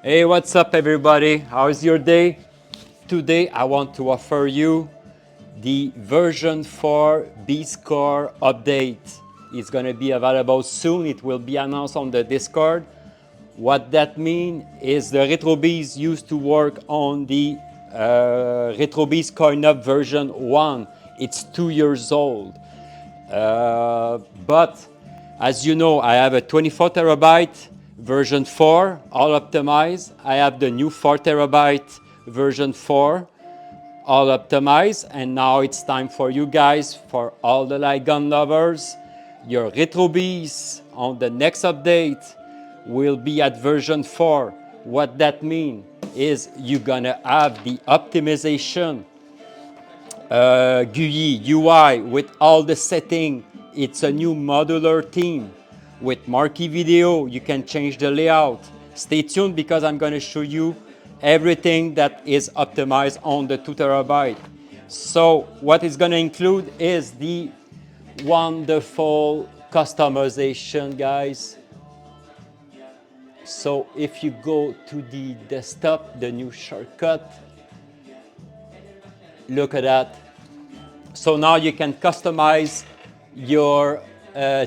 Hey, what's up everybody? How's your day? Today I want to offer you the version 4 B-Score update. It's going to be available soon. It will be announced on the Discord. What that means is the RetroBeast used to work on the RetroBeast CoinUp version 1. It's 2 years old. But as you know, I have a 24 terabyte version 4, all optimized. I have the new 4 terabyte version 4, all optimized. And now it's time for you guys, for all the LightGun lovers, your RetroBeast on the next update will be at version 4. What that means is you're gonna have the optimization GUI, UI with all the setting. It's a new modular theme with Marquee video. You can change the layout. Stay tuned because I'm going to show you everything that is optimized on the 2 terabyte. So what it's going to include is the wonderful customization, guys. So if you go to the desktop, the new shortcut, look at that. So now you can customize your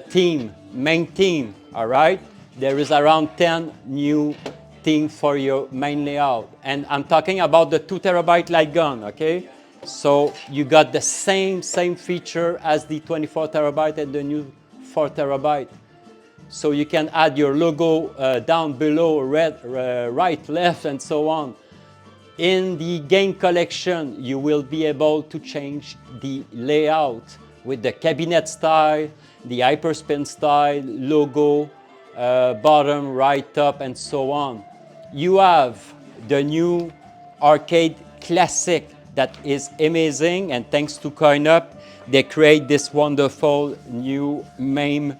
theme, main theme, all right? There is around 10 new themes for your main layout. And I'm talking about the 2 terabyte LightGun, okay? So you got the same feature as the 24 terabyte and the new 4 terabyte. So you can add your logo down below, right, left, and so on. In the game collection, you will be able to change the layout with the cabinet style, the Hyperspin style, logo, bottom, right, top, and so on. You have the new arcade classic that is amazing, and thanks to CoinUp, they create this wonderful new MAME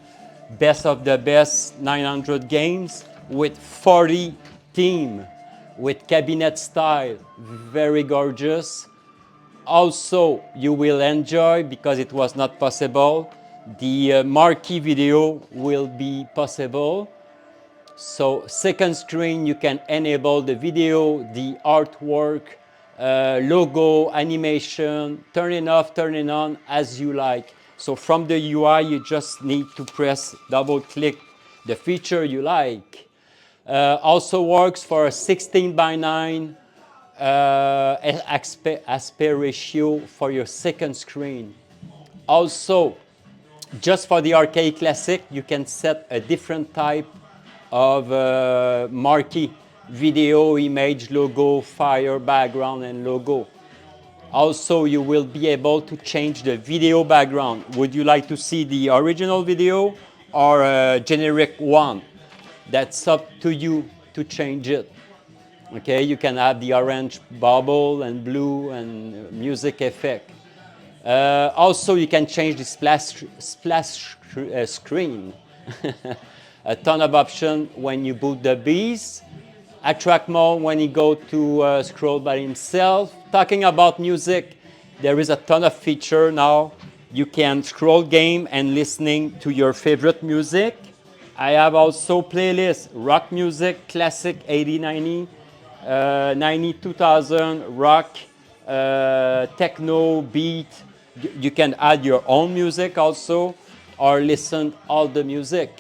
best of the best 900 games with 40 themes. With cabinet style, very gorgeous. Also, you will enjoy, because it was not possible, the Marquee video will be possible. So second screen, you can enable the video, the artwork, logo, animation, turn it off, turn it on as you like. So from the UI, you just need to press, double click the feature you like. Also works for a 16:9 aspect ratio for your second screen. Also, just for the arcade classic, you can set a different type of marquee, video, image, logo, fire, background, and logo. Also, you will be able to change the video background. Would you like to see the original video or a generic one? That's up to you to change it. Okay, you can have the orange bubble and blue and music effect. Also, you can change the splash screen. A ton of options when you boot the Beast. Attract mode when you go to scroll by himself. Talking about music, there is a ton of feature now. You can scroll game and listening to your favorite music. I have also playlists, rock music, classic 80, 90, 90, 2000, rock, techno, beat. You can add your own music also, or listen all the music.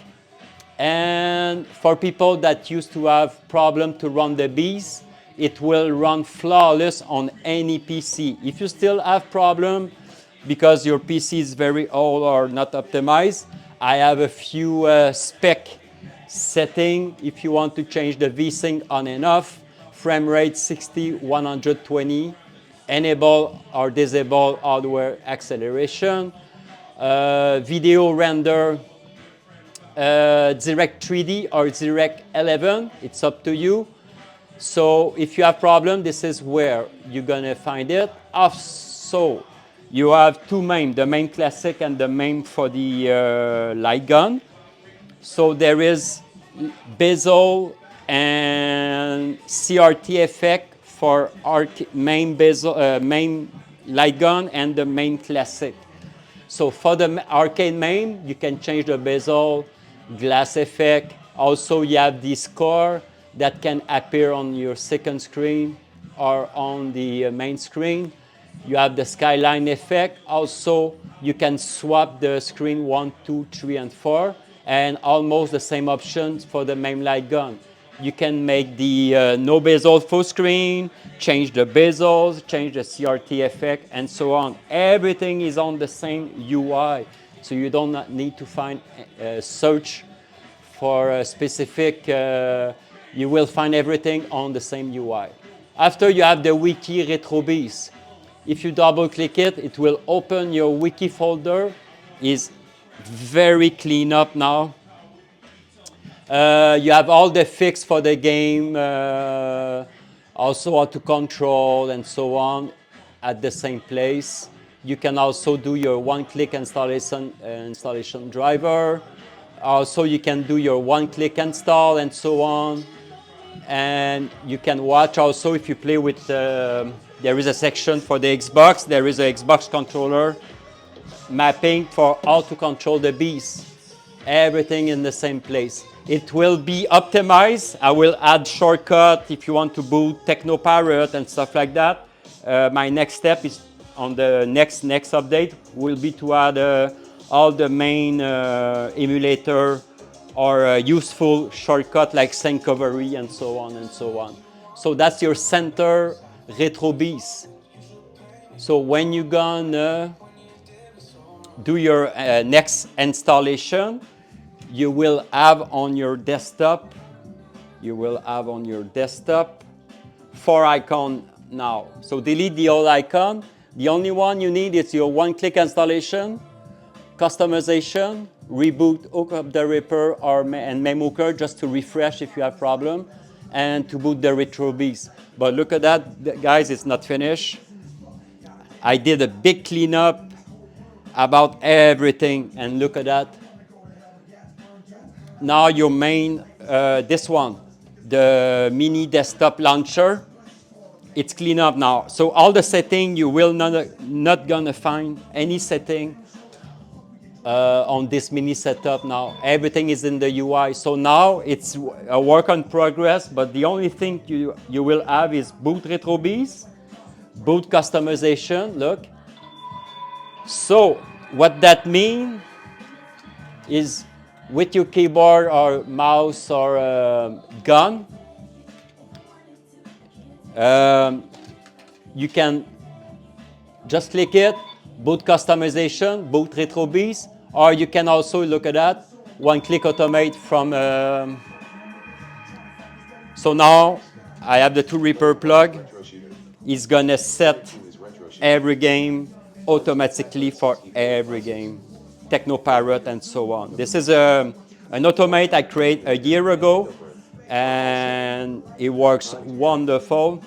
And for people that used to have problem to run the Beast, it will run flawless on any PC. If you still have problem because your PC is very old or not optimized, I have a few spec setting if you want to change the VSync on and off, frame rate 60, 120, enable or disable hardware acceleration, video render, direct 3D or direct 11, it's up to you. So if you have problem, this is where you're gonna find it. Also, you have two MAME, the MAME Classic and the MAME for the LightGun. So there is bezel and CRT effect for MAME bezel, MAME LightGun and the MAME Classic. So for the arcade MAME, you can change the bezel, glass effect. Also, you have the score, that can appear on your second screen or on the main screen. You have the skyline effect. Also, you can swap the screen 1, 2, 3, and 4, and almost the same options for the MAME LightGun. You can make the no bezel full screen, change the bezels, change the CRT effect, and so on. Everything is on the same UI, so you don't need to find search for a specific. You will find everything on the same UI. After you have the wiki RetroBeast. If you double click it, it will open your wiki folder. It's very clean up now. You have all the fix for the game, also how to control and so on at the same place. You can also do your one-click installation driver. Also, you can do your one-click install and so on. And you can watch also if you play with, there is a section for the Xbox. There is an Xbox controller mapping for how to control the beast. Everything in the same place. It will be optimized. I will add shortcut if you want to boot Technoparrot and stuff like that. My next step is on the next update will be to add all the main emulator or useful shortcut like syncovery and so on and so on. So that's your center RetroBeast. So when you're gonna do your next installation, you will have on your desktop, four icons now. So delete the old icon. The only one you need is your one-click installation, customization, reboot, hook up the Ripper and MAME hooker just to refresh if you have problem, and to boot the RetroBeast. But look at that, guys, it's not finished. I did a big cleanup about everything, and look at that. Now your main, this one, the mini desktop launcher, it's clean up now. So all the setting, you will not gonna find any setting on this mini setup now. Everything is in the UI. So now it's a work in progress, but the only thing you will have is boot RetroBeast, boot customization, look. So what that means is with your keyboard or mouse or gun, you can just click it, boot customization, boot RetroBeast, or you can also look at that, one-click automate from. So now I have the two Reaper plug. It's gonna set every game automatically for every game, Technoparrot and so on. This is an automate I created a year ago, and it works wonderful.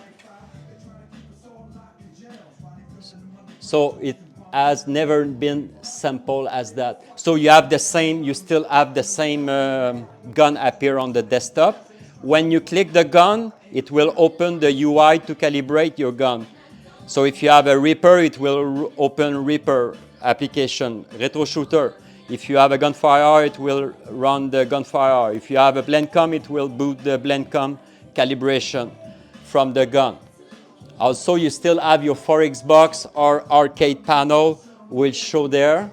So it has never been simple as that. So you have the same, you still have the same gun appear on the desktop. When you click the gun, it will open the UI to calibrate your gun. So if you have a Reaper, it will open Reaper application, retro shooter. If you have a gunfire, it will run the gunfire. If you have a blendcom, it will boot the blendcom calibration from the gun. Also, you still have your 4Xbox or arcade panel will show there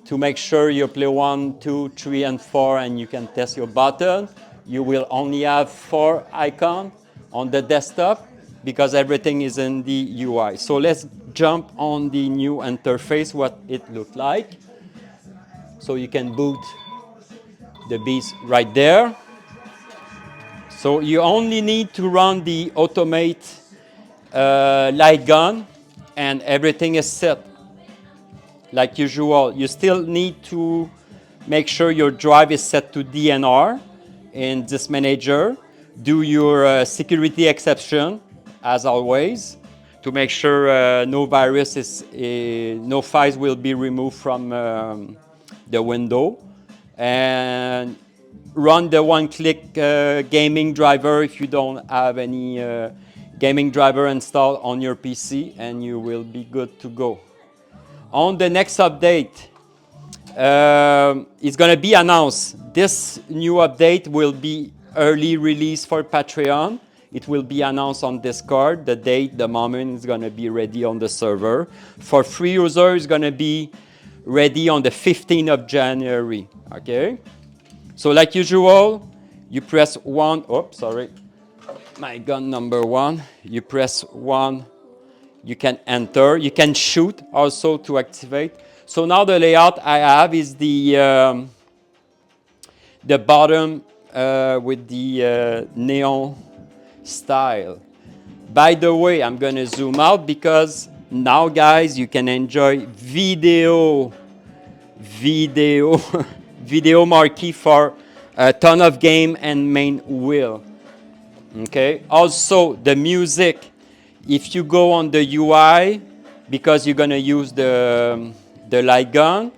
to make sure you play 1, 2, 3, and 4, and you can test your button. You will only have 4 icons on the desktop because everything is in the UI. So let's jump on the new interface, what it looked like. So you can boot the beast right there. So you only need to run the automate LightGun, and everything is set like usual. You still need to make sure your drive is set to DNR in this manager. Do your security exception as always to make sure no virus no files will be removed from the window, and run the one-click gaming driver if you don't have any gaming driver installed on your PC, and you will be good to go. On the next update, it's going to be announced. This new update will be early release for Patreon. It will be announced on Discord, the date, the moment it's going to be ready on the server. For free users, it's going to be ready on the 15th of January, okay? So like usual, you press 1, oops, sorry, my gun number 1. You press 1, you can enter, you can shoot also to activate. So now the layout I have is the bottom with the neon style. By the way, I'm gonna zoom out because now, guys, you can enjoy video video marquee for a ton of game and main wheel. Okay. Also, the music. If you go on the UI, because you're gonna use the LightGun,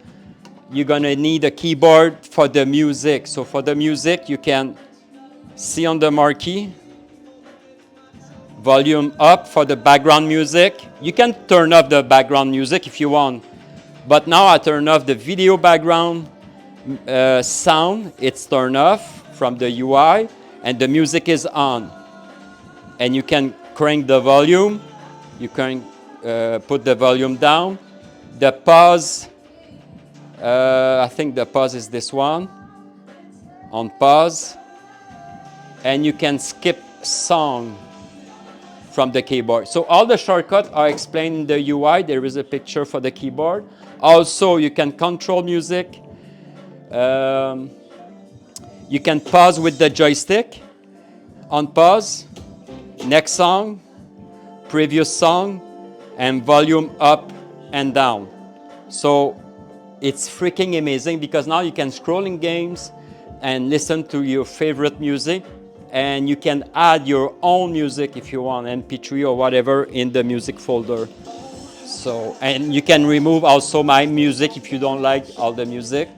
you're gonna need a keyboard for the music. So for the music, you can see on the marquee, volume up for the background music. You can turn off the background music if you want, but now I turn off the video background sound. It's turned off from the UI, and the music is on. And you can crank the volume. You can put the volume down. The pause, I think the pause is this one, on pause. And you can skip song from the keyboard. So all the shortcuts are explained in the UI. There is a picture for the keyboard. Also, you can control music. You can pause with the joystick. On pause, next song, previous song, and volume up and down. So it's freaking amazing because now you can scroll in games and listen to your favorite music, and you can add your own music if you want, MP3 or whatever, in the music folder. So, and you can remove also my music if you don't like all the music.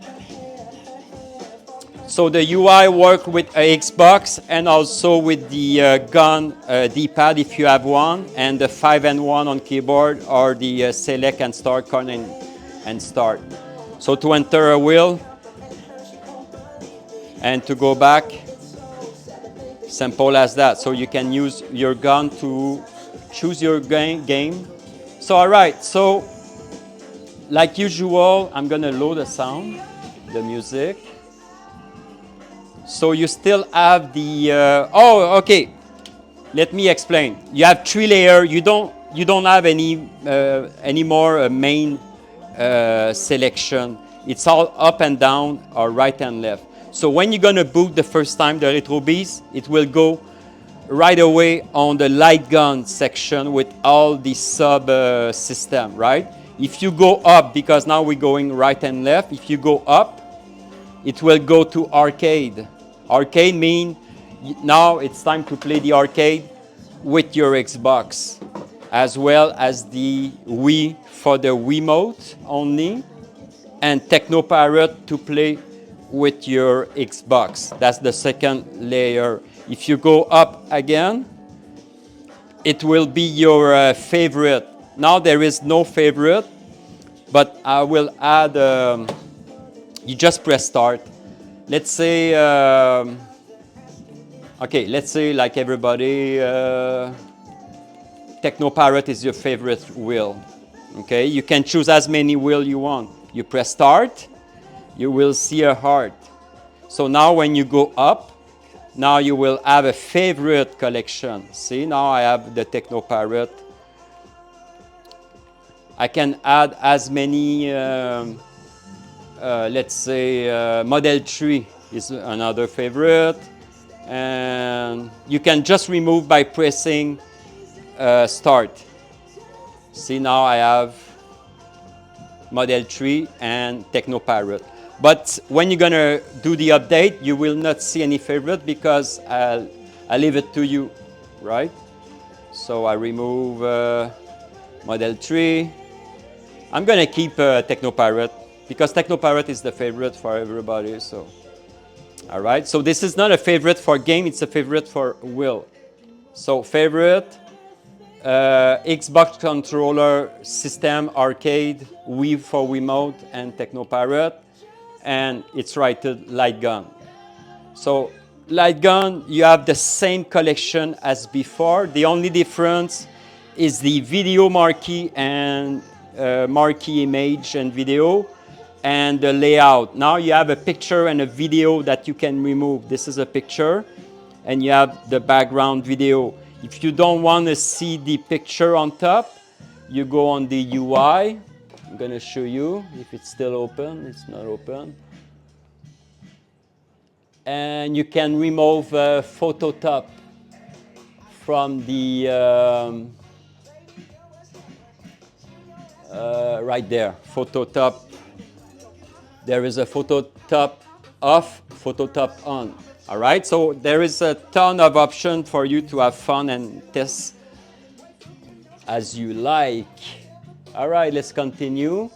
So the UI work with a Xbox and also with the gun D-pad if you have one, and the 5 and 1 on keyboard, or the select and start, con and start. So to enter a wheel and to go back, simple as that. So you can use your gun to choose your game. So all right, so like usual, I'm gonna load the sound, the music. So you still have the, oh, okay. Let me explain. You have 3 layers. You don't have any more main selection. It's all up and down or right and left. So when you're gonna boot the first time the RetroBeast, it will go right away on the LightGun section with all the sub system, right? If you go up, because now we're going right and left, if you go up, it will go to arcade. Arcade means now it's time to play the arcade with your Xbox, as well as the Wii for the Wiimote only, and Technopirate to play with your Xbox. That's the second layer. If you go up again, it will be your favorite. Now there is no favorite, but I will add, you just press start. Let's say, okay, let's say like everybody, Technopirate is your favorite wheel. Okay, you can choose as many wheels you want. You press start, you will see a heart. So now when you go up, now you will have a favorite collection. See, now I have the Technopirate. I can add as many, let's say Model 3 is another favorite. And you can just remove by pressing start. See, now I have Model 3 and Technopirate. But when you're gonna do the update, you will not see any favorite because I'll leave it to you, right? So I remove Model 3. I'm gonna keep Technopirate because Technopirate is the favorite for everybody. So, all right. So this is not a favorite for game; it's a favorite for wheel. So favorite, Xbox controller system, arcade, Wii for Wiimote, and Technopirate, and it's rated LightGun. So LightGun, you have the same collection as before. The only difference is the video marquee and marquee image and video and the layout. Now you have a picture and a video that you can remove. This is a picture and you have the background video. If you don't want to see the picture on top, you go on the UI. I'm going to show you if it's still open. It's not open. And you can remove photo top from the right there, photo top. There is a photo top off, photo top on. All right, so there is a ton of options for you to have fun and test as you like. All right, let's continue.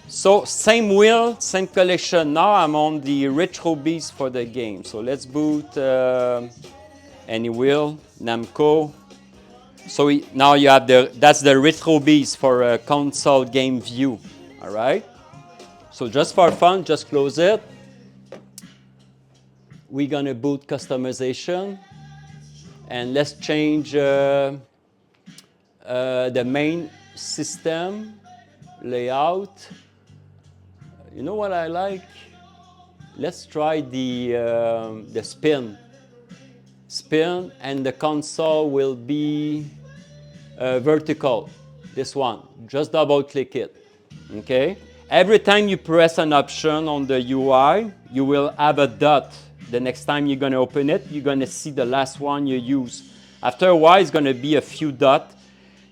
So same wheel, same collection. Now I'm on the RetroBeast for the game. So let's boot any wheel, Namco. So now you have that's the RetroBeast for a console game view. All right. So just for fun, just close it. We're gonna boot customization, and let's change the main system layout. You know what I like? Let's try the spin. Spin, and the console will be vertical. This one. Just double click it. Okay? Every time you press an option on the UI, you will have a dot. The next time you're going to open it, you're going to see the last one you use. After a while, it's going to be a few dots.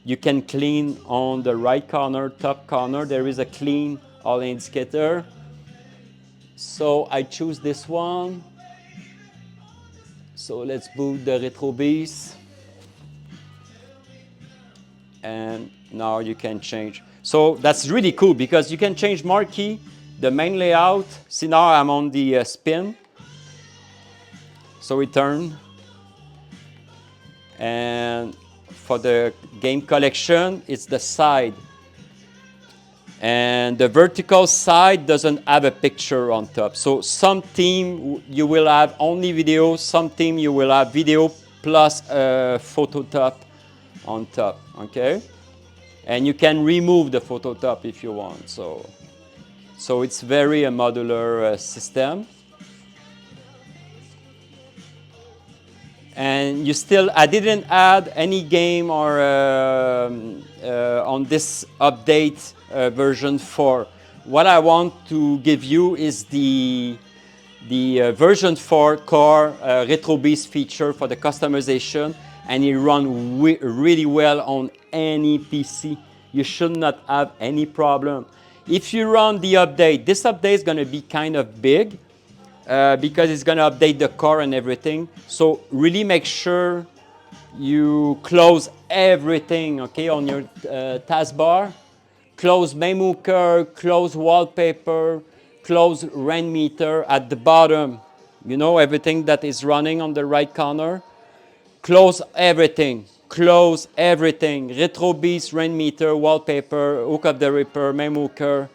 You can clean on the right corner, top corner. There is a clean all indicator. So I choose this one. So let's boot the RetroBeast. And now you can change. So that's really cool because you can change marquee, the main layout. See, now I'm on the spin. So we turn. And for the game collection, it's the side. And the vertical side doesn't have a picture on top. So some team you will have only video, some team you will have video plus a photo top on top, okay? And you can remove the photo top if you want. So it's very a modular system. And you still, I didn't add any game or on this update version 4. What I want to give you is the version 4 core RetroBeast feature for the customization, and it runs really well on any PC. You should not have any problem. If you run the update, this update is going to be kind of big. Because it's going to update the core and everything. So really make sure you close everything, okay, on your taskbar. Close memo curve, close wallpaper, close rain meter at the bottom. You know, everything that is running on the right corner. Close everything. Close everything. RetroBeast, rain meter, wallpaper, hook up the ripper, memo curve,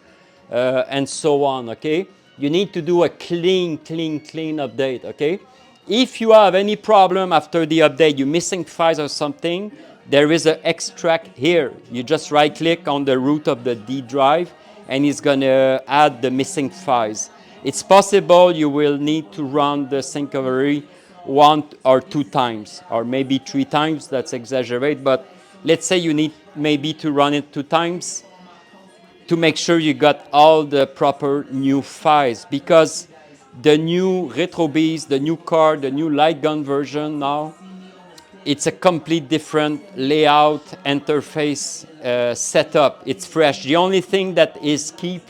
and so on, okay? You need to do a clean update, okay? If you have any problem after the update, you're missing files or something, there is an extract here. You just right click on the root of the D drive and it's gonna add the missing files. It's possible you will need to run the sync recovery 1 or 2 times, or maybe 3 times, that's exaggerate, but let's say you need maybe to run it 2 times. To make sure you got all the proper new files, because the new RetroBeast, the new card, the new LightGun version now, it's a complete different layout, interface, setup. It's fresh. The only thing that is keep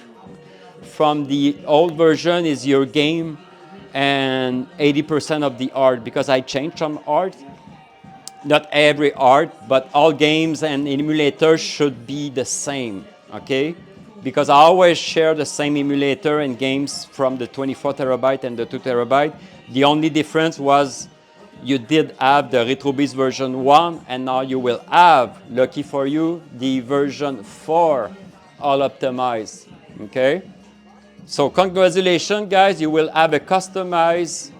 from the old version is your game and 80% of the art, because I changed some art. Not every art, but all games and emulators should be the same, okay? Because I always share the same emulator and games from the 24 terabyte and the 2 terabyte. The only difference was you did have the RetroBeast version 1, and now you will have, lucky for you, the version 4 all optimized, okay? So congratulations, guys. You will have a customized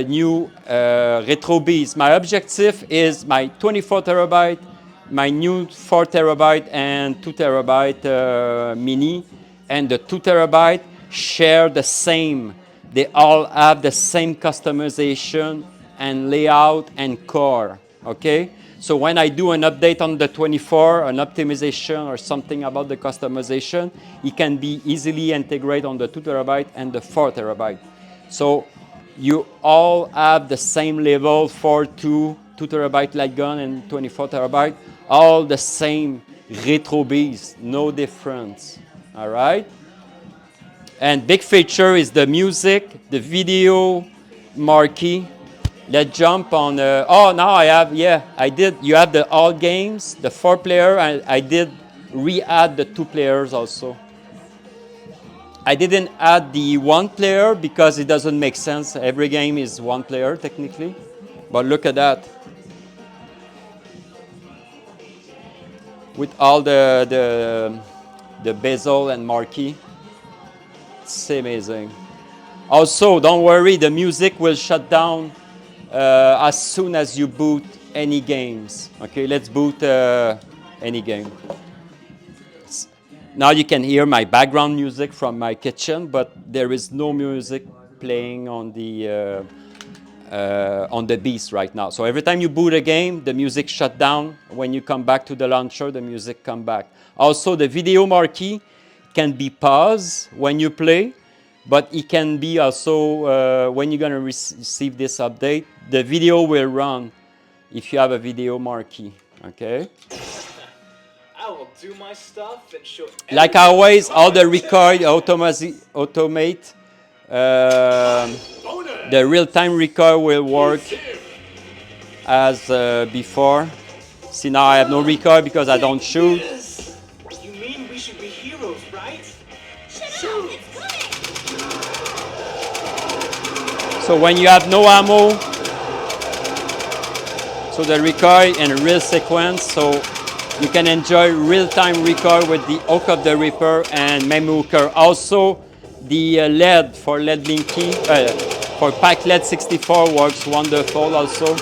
new RetroBeast. My objective is my 24 terabyte, my new 4 terabyte and 2 terabyte mini, and the 2 terabyte share the same. They all have the same customization and layout and core, okay? So when I do an update on the 24, an optimization or something about the customization, it can be easily integrated on the 2 terabyte and the 4 terabyte. So you all have the same level for 2 terabyte LightGun and 24 terabyte, all the same RetroBeast, no difference, all right? And big feature is the music, the video, Marquee. Let's jump on, oh, now I have, yeah, I did, you have the all games, the 4 player, I did re-add the 2 players also. I didn't add the 1 player because it doesn't make sense. Every game is 1 player technically, but look at that. With all the bezel and Marquee, it's amazing. Also, don't worry, the music will shut down as soon as you boot any games. Okay, let's boot any game. Now you can hear my background music from my kitchen, but there is no music playing on the Beast right now. So every time you boot a game, the music shut down. When you come back to the launcher, the music come back. Also, the video Marquee can be paused when you play, but it can be also when you're gonna receive this update, the video will run if you have a video Marquee, okay? I will do my stuff and show. Like always, all the recoil automate. The real-time recoil will work as before. See, now I have no recoil because I don't shoot. You mean we should be heroes, right? Shut up! It's coming! So when you have no ammo, so the recoil in a real sequence, so you can enjoy real-time recoil with the Hook of the Reaper and MAME hooker. Also, the LED for LED blinky, for pack LED 64 works wonderful also.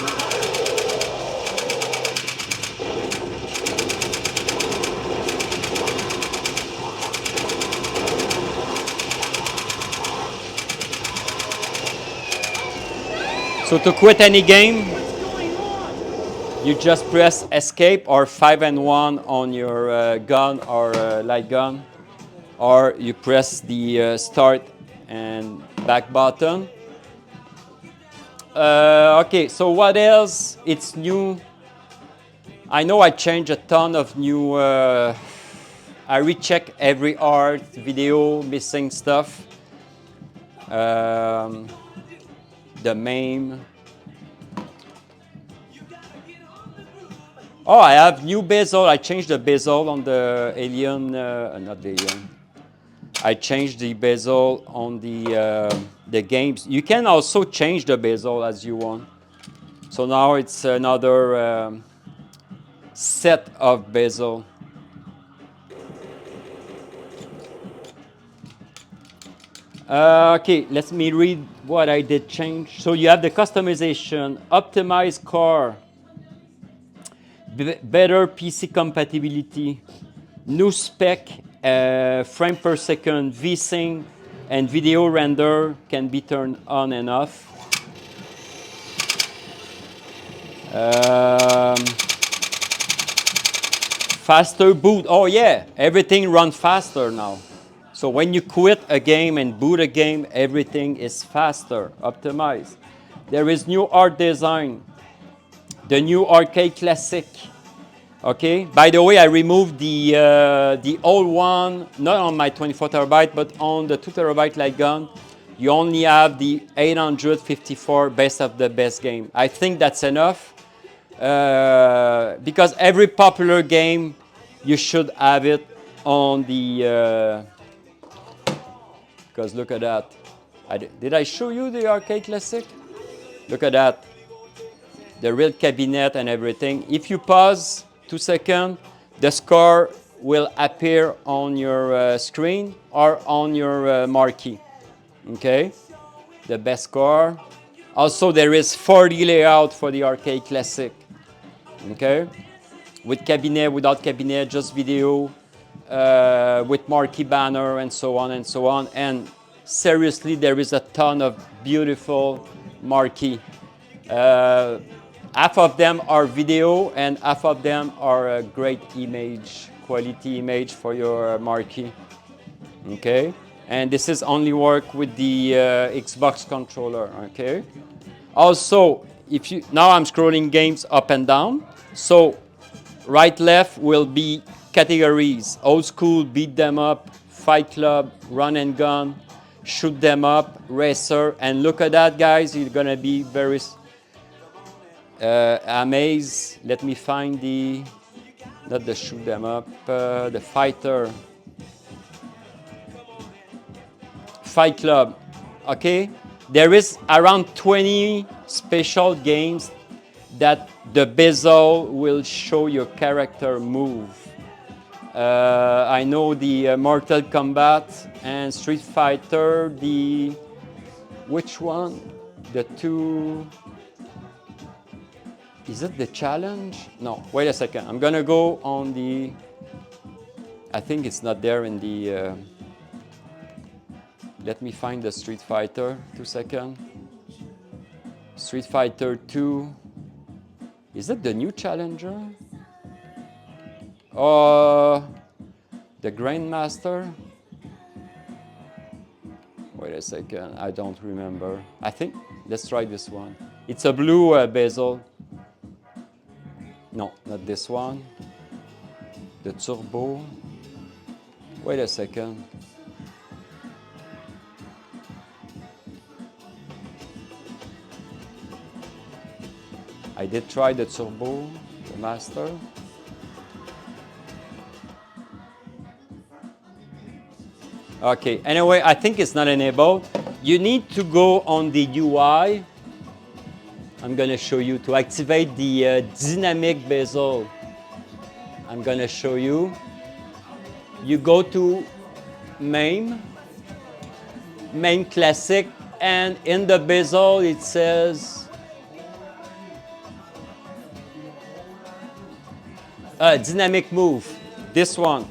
So to quit any game, you just press escape or 5 and 1 on your gun or light gun, or you press the start and back button. Okay, so what else? It's new. I know I changed a ton of new. I recheck every art, video, missing stuff. The MAME. Oh, I have new bezel. I changed the bezel on the alien, not the alien. I changed the bezel on the games. You can also change the bezel as you want. So now it's another set of bezel. Okay, let me read what I did change. So you have the customization, optimized core, better PC compatibility, new spec, frame per second, VSync, and video render can be turned on and off. Faster boot. Oh yeah, everything runs faster now. So when you quit a game and boot a game, everything is faster, optimized. There is new art design, the new arcade classic. Okay. By the way, I removed the old one, not on my 24 terabyte, but on the 2 terabyte LightGun. You only have the 854 best of the best game. I think that's enough because every popular game you should have it on the. Because look at that. Did I show you the arcade classic? Look at that. The real cabinet and everything. If you pause 2 seconds, the score will appear on your screen or on your marquee. Okay, the best score. Also, there is 4D layout for the Arcade Classic. Okay, with cabinet, without cabinet, just video, with marquee banner and so on and so on. And seriously, there is a ton of beautiful marquee. Half of them are video and half of them are a great image, quality image for your marquee. Okay, and this is only work with the Xbox controller. Okay, also if you now I'm scrolling games up and down, so right left will be categories: old school, beat them up, fight club, run and gun, shoot them up, racer. And look at that, guys, you're gonna be very amazed. Let me find the, not the shoot them up, the fighter. Fight Club. Okay, there is around 20 special games that the bezel will show your character move. I know the Mortal Kombat and Street Fighter, the, which one? The two, is it the challenge? No, wait a second. I'm gonna go on the, I think it's not there in the, let me find the Street Fighter, 2 seconds. Street Fighter 2. Is it the new challenger? Or the Grandmaster? Wait a second, I don't remember. I think, let's try this one. It's a blue bezel. No, not this one. The Turbo. Wait a second. I did try the Turbo, the Master. Okay, anyway, I think it's not enabled. You need to go on the UI. I'm gonna show you to activate the dynamic bezel. I'm gonna show you. You go to MAME, MAME Classic, and in the bezel it says dynamic move, this one.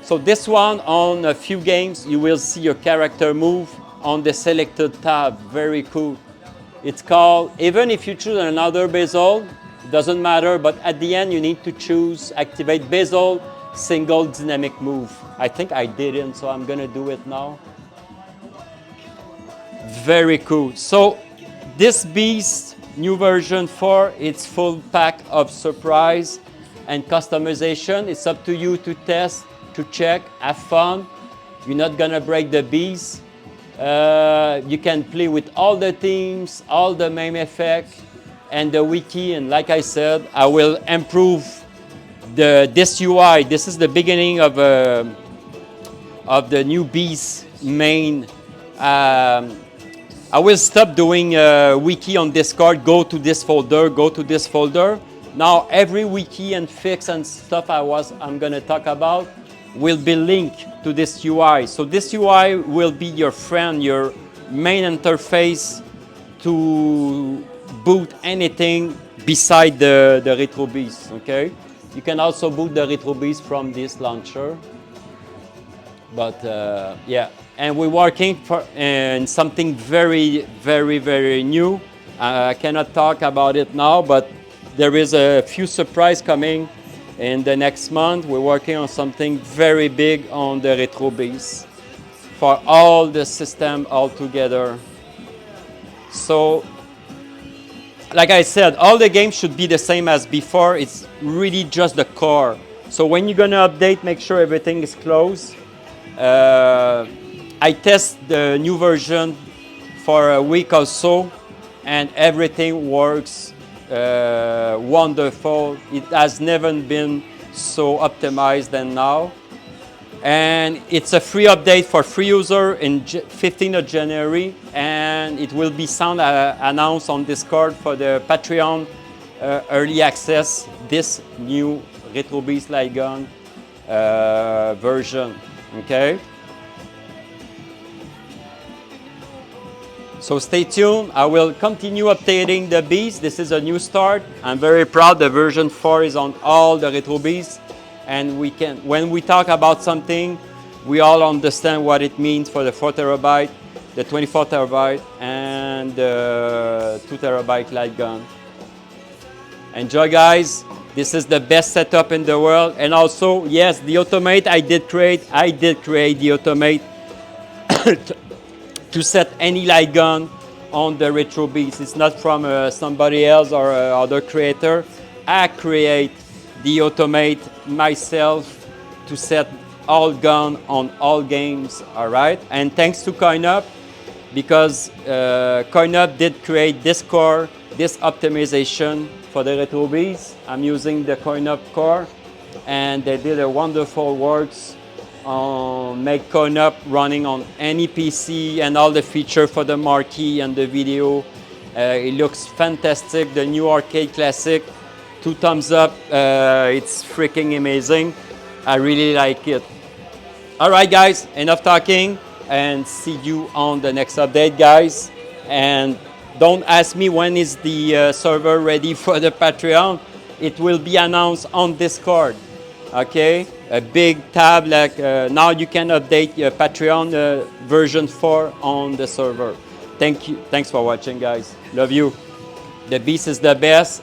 So this one, on a few games, you will see your character move on the selected tab. Very cool. It's called, even if you choose another bezel, it doesn't matter, but at the end you need to choose activate bezel, single dynamic move. I think I didn't, so I'm gonna do it now. Very cool. So this beast, new version 4, it's full pack of surprise and customization. It's up to you to test, to check, have fun. You're not gonna break the beast. You can play with all the themes, all the MAME effect, and the wiki. And like I said, I will improve this UI. This is the beginning of the new beast main. I will stop doing wiki on Discord. Go to this folder. Go to this folder. Now every wiki and fix and stuff I'm gonna talk about will be linked to this UI. So this UI will be your friend, your main interface to boot anything beside the RetroBeast. Okay, you can also boot the RetroBeast from this launcher. But yeah, and we're working in something very, very, very new. I cannot talk about it now, but there is a few surprises coming in the next month. We're working on something very big on the RetroBeast for all the system all together. So, like I said, all the games should be the same as before. It's really just the core. So when you're gonna update, make sure everything is closed. I test the new version for a week or so, and everything works wonderful. It has never been so optimized than now. And it's a free update for free user in 15th of January, and it will be announced on Discord for the Patreon early access. This new RetroBeast LightGun version. Okay. So stay tuned. I will continue updating the Beast. This is a new start. I'm very proud. The version 4 is on all the RetroBeast, and we can, when we talk about something, we all understand what it means for the 4 terabyte, the 24 terabyte, and the 2 terabyte LightGun. Enjoy, guys. This is the best setup in the world. And also, yes, the automate I did create the automate to set any LightGun on the RetroBeast. It's not from somebody else or other creator. I create the automate myself to set all gun on all games, all right? And thanks to CoinUp, because CoinUp did create this core, this optimization for the RetroBeast. I'm using the CoinUp core, and they did a wonderful works on make CoinUp running on any PC and all the feature for the Marquee and the video. It looks fantastic. The new arcade classic, 2 thumbs up. It's freaking amazing. I really like it. All right, guys, enough talking, and see you on the next update, guys. And don't ask me when is the server ready for the Patreon. It will be announced on Discord. Okay, a big tab like now you can update your Patreon version 4 on the server. Thank you. Thanks for watching, guys. Love you. The Beast is the best,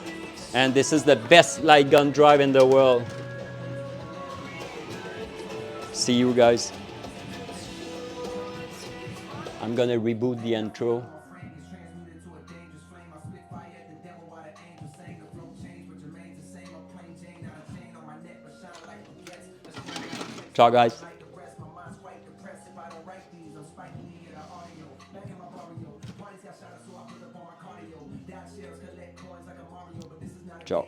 and this is the best LightGun drive in the world. See you, guys. I'm gonna reboot the intro. Ciao, guys. Ciao.